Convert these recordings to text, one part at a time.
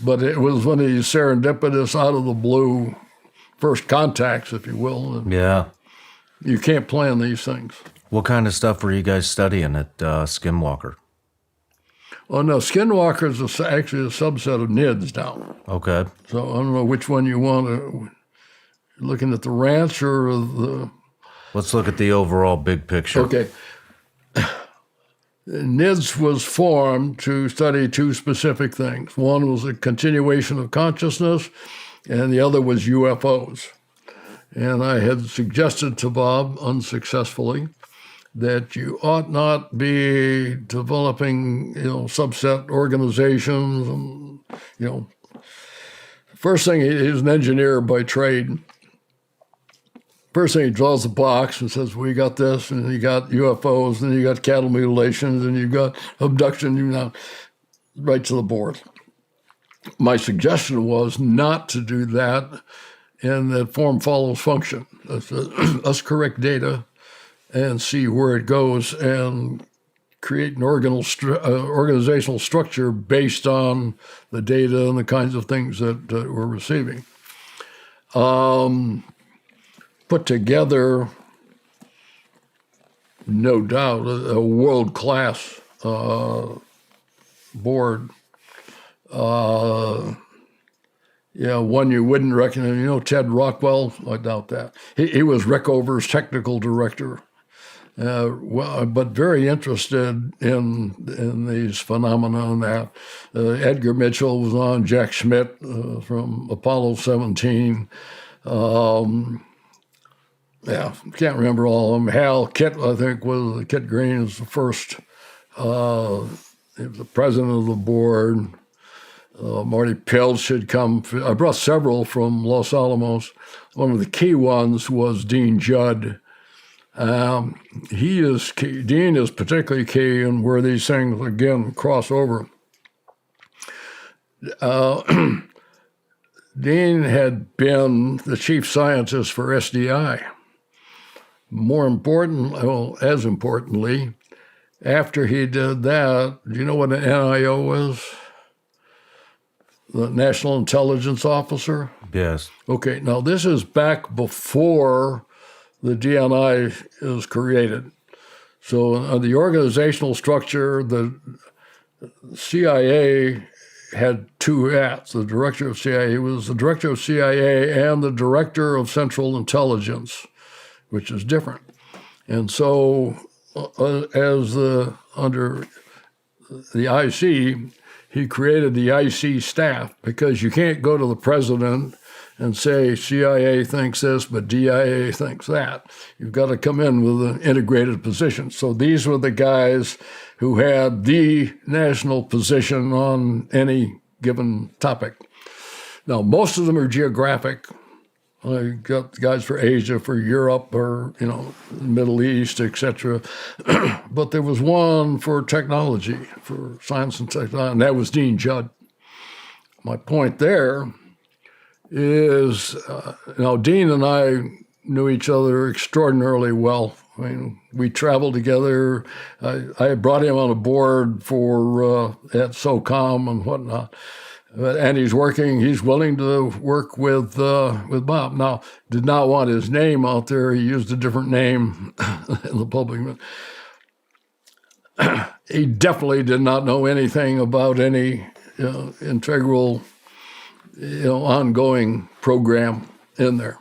But it was one of these serendipitous, out of the blue first contacts, if you will. And Yeah. you can't plan these things. What kind of stuff were you guys studying at Skinwalker? Oh, no, Skinwalker is actually a subset of NIDS now. Okay. So I don't know which one you want to, looking at the ranch or the... Let's look at the overall big picture. Okay. NIDS was formed to study two specific things. One was a continuation of consciousness, and the other was UFOs. And I had suggested to Bob, unsuccessfully, that you ought not be developing, subset organizations. And, first thing, he's an engineer by trade. First thing, he draws a box and says, we got this, and you got UFOs, and you got cattle mutilations, and you got abduction, right to the board. My suggestion was not to do that, and that form follows function. Let's correct data and see where it goes and create an organizational structure based on the data and the kinds of things that we're receiving. Put together, no doubt, a world-class board. One you wouldn't recognize. Ted Rockwell? I doubt that. He was Rickover's technical director. But very interested in these phenomena and that. Edgar Mitchell was on, Jack Schmidt from Apollo 17. Can't remember all of them. Hal Kitt, I think, Kit Green is the first. He was the president of the board. Marty Pilch had come. I brought several from Los Alamos. One of the key ones was Dean Judd. He is key. Dean is particularly key in where these things, again, cross over. Dean had been the chief scientist for SDI. As importantly, after he did that, do you know what an NIO is? The National Intelligence Officer? Yes. Okay, now this is back before the DNI is created. So the organizational structure, the CIA had two hats. The director of CIA, he was the director of CIA and the director of Central Intelligence, which is different. And so under the IC, he created the IC staff, because you can't go to the president and say CIA thinks this, but DIA thinks that. You've got to come in with an integrated position. So these were the guys who had the national position on any given topic. Now, most of them are geographic. I got guys for Asia, for Europe, or, Middle East, etc. But there was one for technology, for science and technology, and that was Dean Judd. My point there is, Dean and I knew each other extraordinarily well. I mean, we traveled together. I brought him on a board for at SOCOM and whatnot. And he's willing to work with Bob. Now, did not want his name out there. He used a different name in the public. He definitely did not know anything about any integral, ongoing program in there.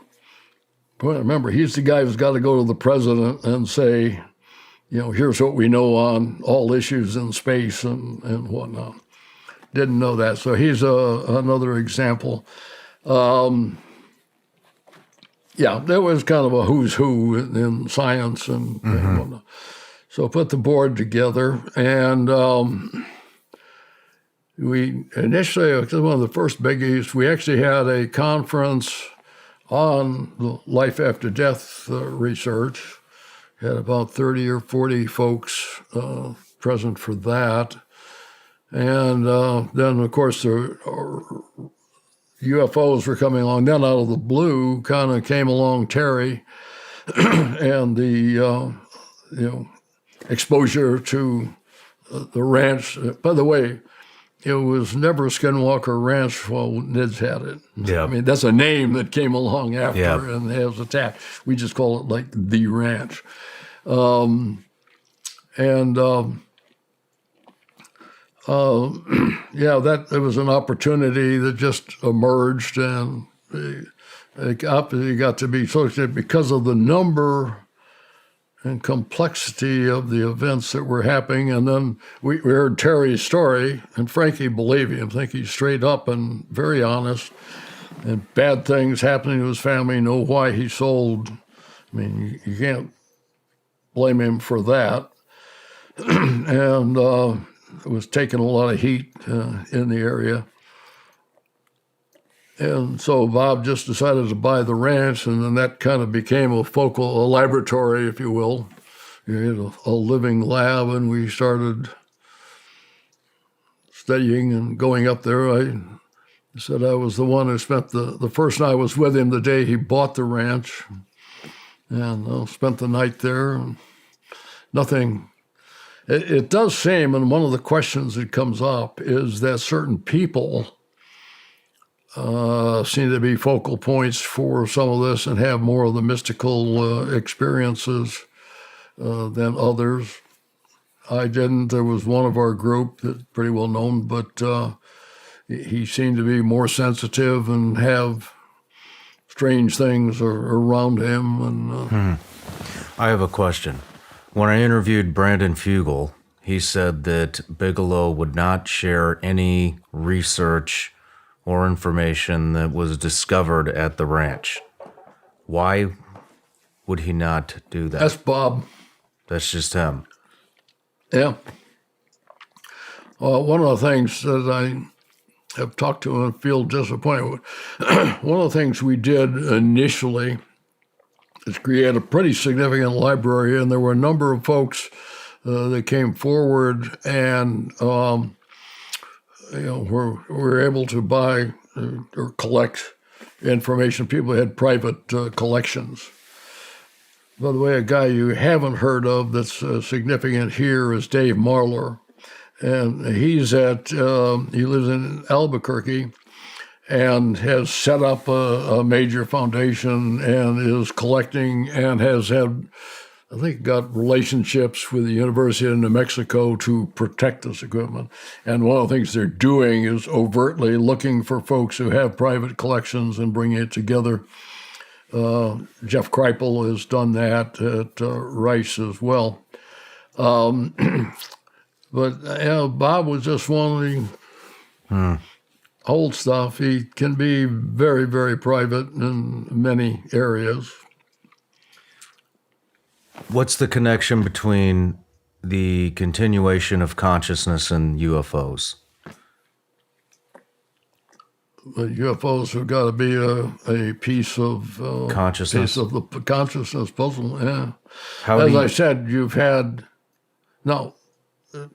But remember, he's the guy who's got to go to the president and say, here's what we know on all issues in space and whatnot. Didn't know that. So he's another example. There was kind of a who's who in science and whatnot. So put the board together, and we initially, one of the first biggies, we actually had a conference on the life after death research. Had about 30 or 40 folks present for that. And then, of course, the UFOs were coming along. Then out of the blue kind of came along Terry and the, exposure to the ranch. By the way, it was never Skinwalker Ranch while NIDS had it. Yeah. I mean, that's a name that came along after Yeah. and it was attached. We just call it like the ranch. That it was an opportunity that just emerged, and it got to be associated because of the number and complexity of the events that were happening. And then we heard Terry's story, and Frankie believed him. I think he's straight up and very honest. And bad things happening to his family, know why he sold. I mean, you can't blame him for that. And it was taking a lot of heat in the area. And so Bob just decided to buy the ranch, and then that kind of became a laboratory, if you will. You had a living lab, and we started studying and going up there. I said I was the one who spent the first night I was with him the day he bought the ranch, and spent the night there. And nothing. It does seem, and one of the questions that comes up is that certain people seem to be focal points for some of this and have more of the mystical experiences than others. I didn't. There was one of our group that's pretty well known, but he seemed to be more sensitive and have strange things around him. And I have a question. When I interviewed Brandon Fugel, he said that Bigelow would not share any research or information that was discovered at the ranch. Why would he not do that? that's Bob. That's just him. Yeah. One of the things that I have talked to and feel disappointed with, one of the things we did initially is create a pretty significant library, and there were a number of folks that came forward and were able to buy or collect information. People had private collections. By the way, a guy you haven't heard of that's significant here is Dave Marler. And he lives in Albuquerque and has set up a major foundation and is collecting and has had, I think, got relationships with the University of New Mexico to protect this equipment. And one of the things they're doing is overtly looking for folks who have private collections and bringing it together. Jeff Kreipel has done that at Rice as well. But Bob was just one of the old stuff. He can be very, very private in many areas. What's the connection between the continuation of consciousness and UFOs? The UFOs have got to be a piece of Consciousness. piece of the consciousness puzzle. Yeah. How As do you, I said, you've had now,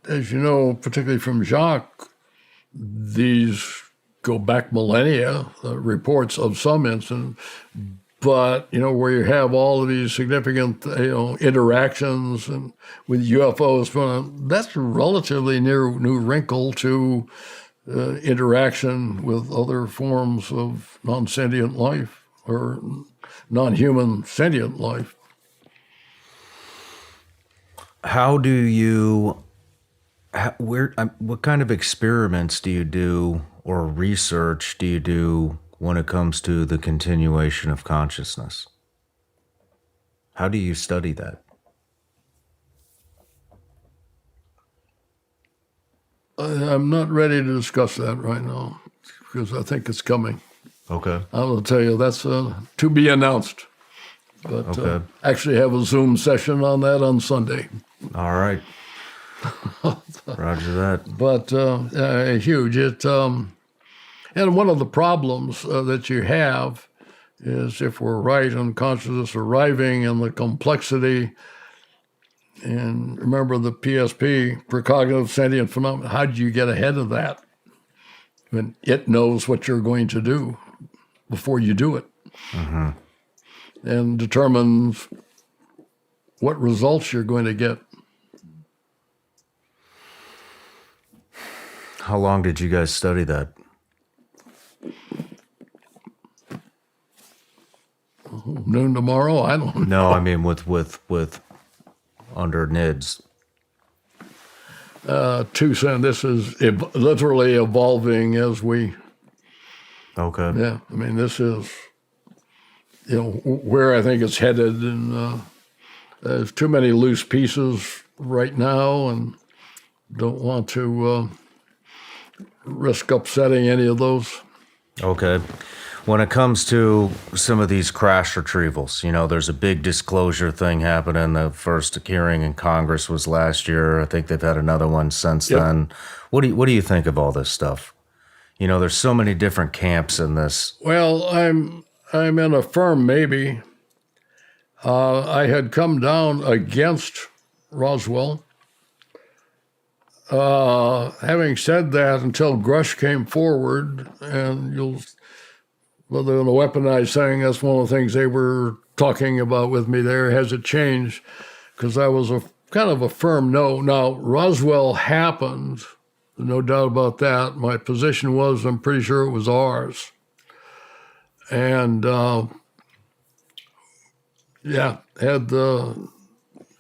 as you know, particularly from Jacques, these go back millennia. Reports of some incident, but where you have all of these significant interactions and with UFOs, that's a relatively new wrinkle to interaction with other forms of non-sentient life or non-human sentient life. how do you, what kind of experiments do you do or research do you do when it comes to the continuation of consciousness? How do you study that? I'm not ready to discuss that right now because I think it's coming. Okay. I will tell you that's to be announced. But Okay. actually have a Zoom session on that on Sunday. All right. Roger that. But huge. And one of the problems that you have is if we're right on consciousness arriving and the complexity, and remember the PSP, precognitive sentient phenomena, how do you get ahead of that when it knows what you're going to do before you do it and determines what results you're going to get? How long did you guys study that? Noon tomorrow? I don't know. No, I mean with under NIDS. Tucson, this is literally evolving as we, Okay. yeah, I mean, this is, where I think it's headed, and there's too many loose pieces right now, and don't want to risk upsetting any of those. Okay. When it comes to some of these crash retrievals, there's a big disclosure thing happening. The first hearing in Congress was last year. I think they've had another one since then. What do you think of all this stuff? There's so many different camps in this. Well, I'm in a firm maybe. I had come down against Roswell. Having said that, until Grush came forward, and whether in a weaponized thing, that's one of the things they were talking about with me there. Has it changed? Because I was kind of a firm no. Now, Roswell happened, no doubt about that. My position was, I'm pretty sure it was ours. And, had the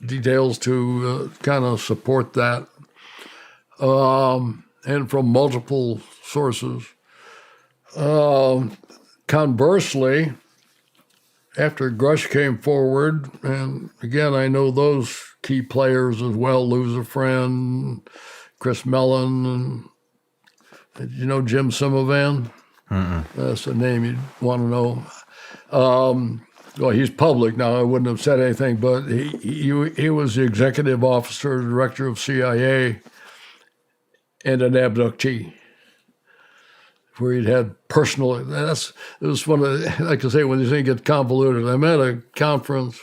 details to kind of support that. And from multiple sources. Conversely, after Grush came forward, and again, I know those key players as well, lose a friend, Chris Mellon, and did you know Jim Simovan? That's a name you'd want to know. Well, he's public now. I wouldn't have said anything, but he was the executive officer, director of CIA, and an abductee, where he'd had personal. It was one of the, like I say, when these things get convoluted. I'm at a conference,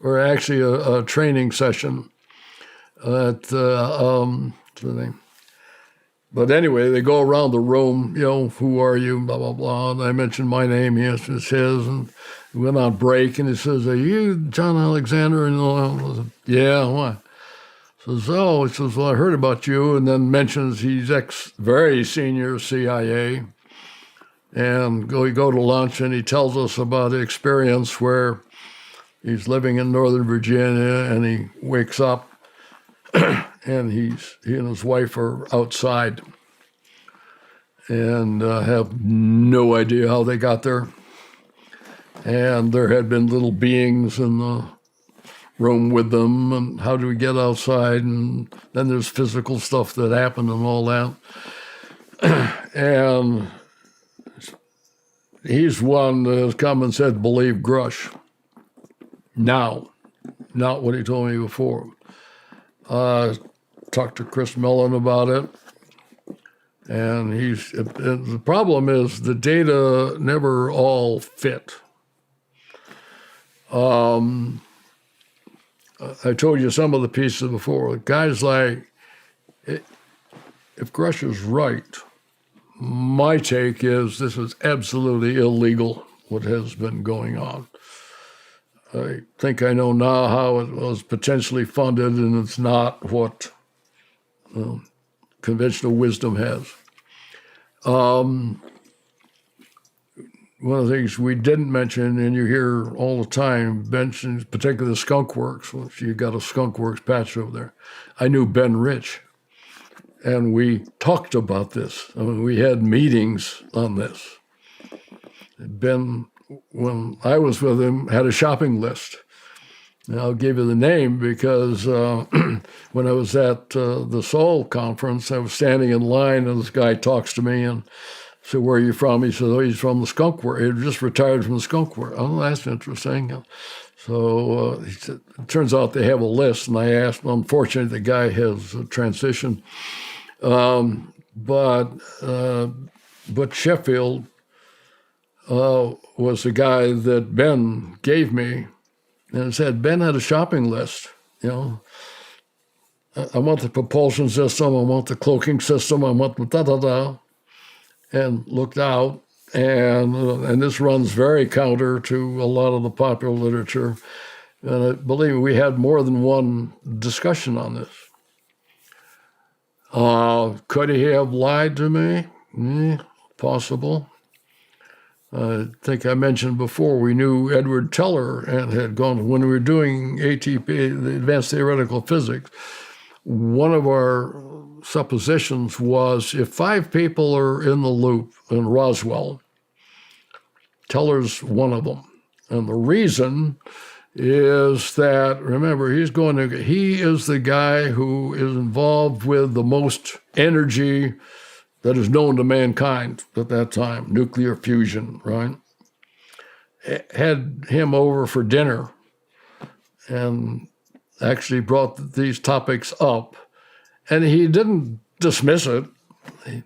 or actually a training session at what's the name? But anyway, they go around the room, who are you, blah, blah, blah. And I mentioned my name, he answers his, and we went on break, and he says, are you John Alexander? And I said, yeah, why? He says, well, I heard about you, and then mentions he's very senior CIA. And we go to lunch, and he tells us about the experience where he's living in Northern Virginia, and he wakes up, and he and his wife are outside, and have no idea how they got there. And there had been little beings in the room with them, and how do we get outside? And then there's physical stuff that happened and all that. And he's one that has come and said, believe Grush. Now, not what he told me before. Talked to Chris Mellon about it. And the problem is the data never all fit. I told you some of the pieces before. Guys like, if Grush is right, my take is this is absolutely illegal, what has been going on. I think I know now how it was potentially funded, and it's not what conventional wisdom has. One of the things we didn't mention, and you hear all the time, mentions particularly the Skunk Works, which you got a Skunk Works patch over there. I knew Ben Rich, and we talked about this. I mean, we had meetings on this. Ben, when I was with him, had a shopping list. And I'll give you the name because when I was at the Seoul conference, I was standing in line, and this guy talks to me and said, where are you from? He said, oh, he's from the Skunk Works. He just retired from the Skunk Works. Oh, that's interesting. So he said, it turns out they have a list, and I asked, unfortunately, the guy has transitioned. But Sheffield was the guy that Ben gave me, and it said, Ben had a shopping list, I want the propulsion system, I want the cloaking system, I want the da-da-da, and looked out, and this runs very counter to a lot of the popular literature. And believe me, we had more than one discussion on this. Could he have lied to me? Possible. I think I mentioned before, we knew Edward Teller and had gone, when we were doing ATP, the Advanced Theoretical Physics, one of our suppositions was if 5 people are in the loop in Roswell, Teller's one of them. And the reason is that, remember, he is the guy who is involved with the most energy that is known to mankind at that time, nuclear fusion, right? Had him over for dinner and actually brought these topics up. And he didn't dismiss it.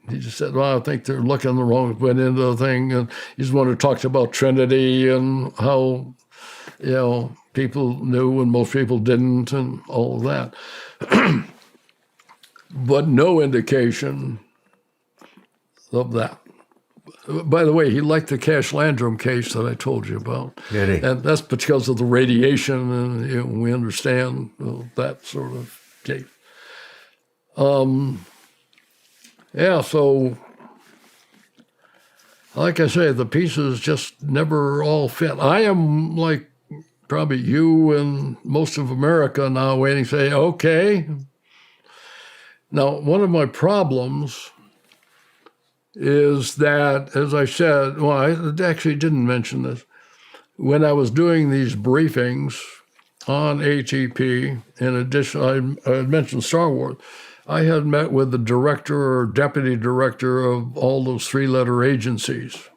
He just said, well, I think they're looking the wrong way into the thing. And he's the one who talked about Trinity and how, people knew and most people didn't and all of that. But no indication of that. By the way, he liked the Cash Landrum case that I told you about. Did he? And that's because of the radiation, and we understand that sort of case. So like I say, the pieces just never all fit. I am like probably you and most of America now waiting to say, okay. Now, one of my problems is that, as I said, well, I actually didn't mention this. When I was doing these briefings on ATP, in addition, I mentioned Star Wars, I had met with the director or deputy director of all those 3-letter agencies.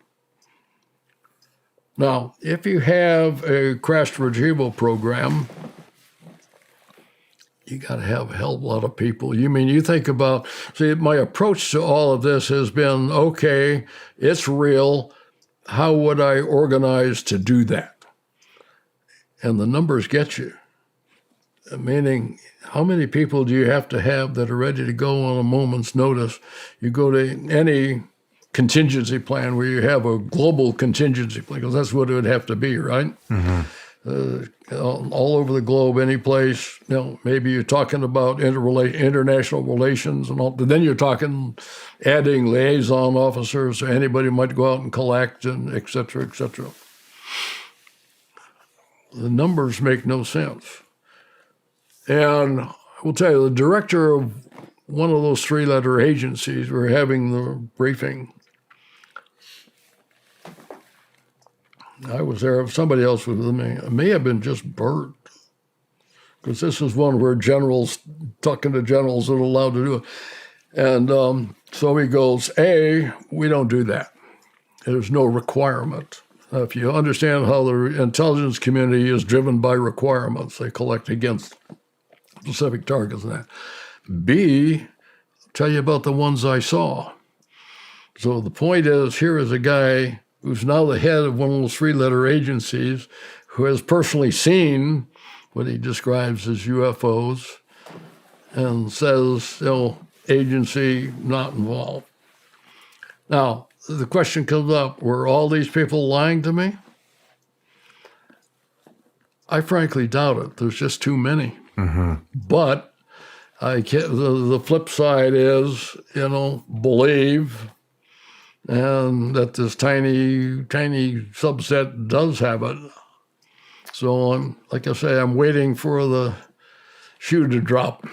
Now, if you have a crash retrieval program, you got to have a hell of a lot of people. You think about, my approach to all of this has been, okay, it's real. How would I organize to do that? And the numbers get you. Meaning, how many people do you have to have that are ready to go on a moment's notice? You go to any contingency plan where you have a global contingency plan, because that's what it would have to be, right? Mm-hmm. All over the globe, any place. Maybe you're talking about international relations and all, but then you're talking adding liaison officers, or anybody might go out and collect, and et cetera, et cetera. The numbers make no sense. And I will tell you, the director of one of those 3-letter agencies, we're having the briefing. I was there, somebody else was with me. It may have been just Bert, because this is one where generals, talking to generals, are allowed to do it. And so he goes, we don't do that. There's no requirement. If you understand how the intelligence community is driven by requirements, they collect against specific targets and that. B, I'll tell you about the ones I saw. So the point is, here is a guy who's now the head of one of those 3-letter agencies, who has personally seen what he describes as UFOs, and says, agency not involved. Now, the question comes up, were all these people lying to me? I frankly doubt it. There's just too many. Mm-hmm. But the flip side is, believe, and that this tiny, tiny subset does have it. So like I say, I'm waiting for the shoe to drop.